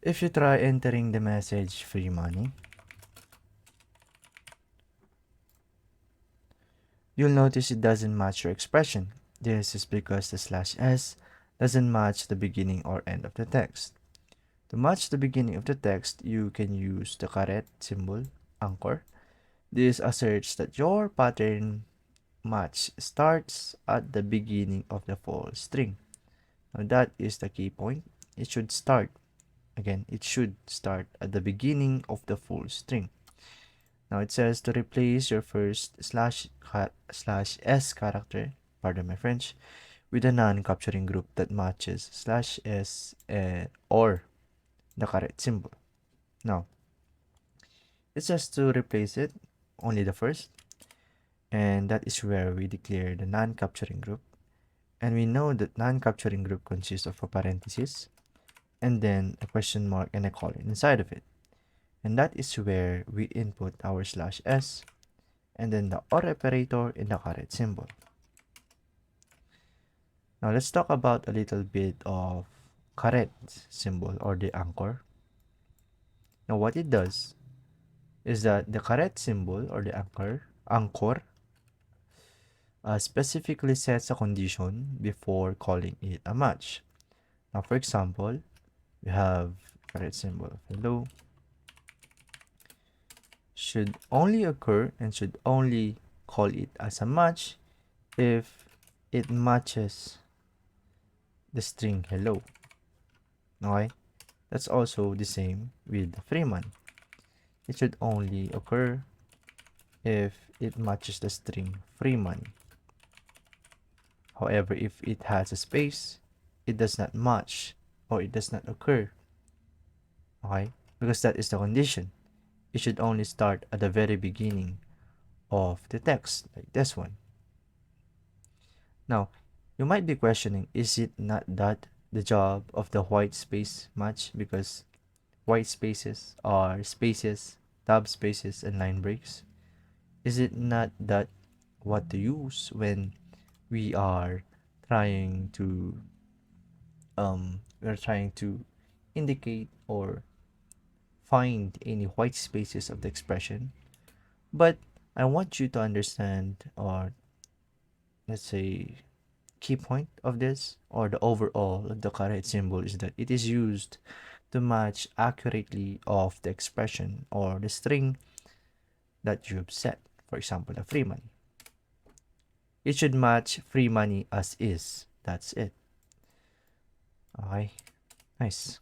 If you try entering the message free money, you'll notice it doesn't match your expression. This is because the slash s doesn't match the beginning or end of the text. To match the beginning of the text, you can use the caret symbol, anchor. This asserts that your pattern match starts at the beginning of the full string. Now that is the key point. It should start. Again, it should start at the beginning of the full string. Now it says to replace your first slash s character, pardon my French, with a non-capturing group that matches slash s or the caret symbol. Now, it says to replace it, only the first, and that is where we declare the non-capturing group. And we know that non-capturing group consists of a parenthesis, and then a question mark and a colon inside of it. And that is where we input our slash s, and then the OR operator in the caret symbol. Now let's talk about a little bit of caret symbol or the anchor. Now what it does is that the caret symbol or the anchor specifically sets a condition before calling it a match. Now for example, we have caret symbol of hello should only occur and should only call it as a match if it matches the string hello. Okay, that's also the same with the Freeman. It should only occur if it matches the string Freeman. However, if it has a space, it does not match or it does not occur. Okay, because that is the condition. It should only start at the very beginning of the text, like this one. Now, you might be questioning, is it not that the job of the white space match, because white spaces are spaces, tab spaces, and line breaks? Is it not that what to use when we are trying to indicate or find any white spaces of the expression? But I want you to understand, or let's say key point of this, or the overall of the caret symbol, is that it is used to match accurately of the expression or the string that you have set. For example, a free money. It should match free money as is. That's it. Okay, nice.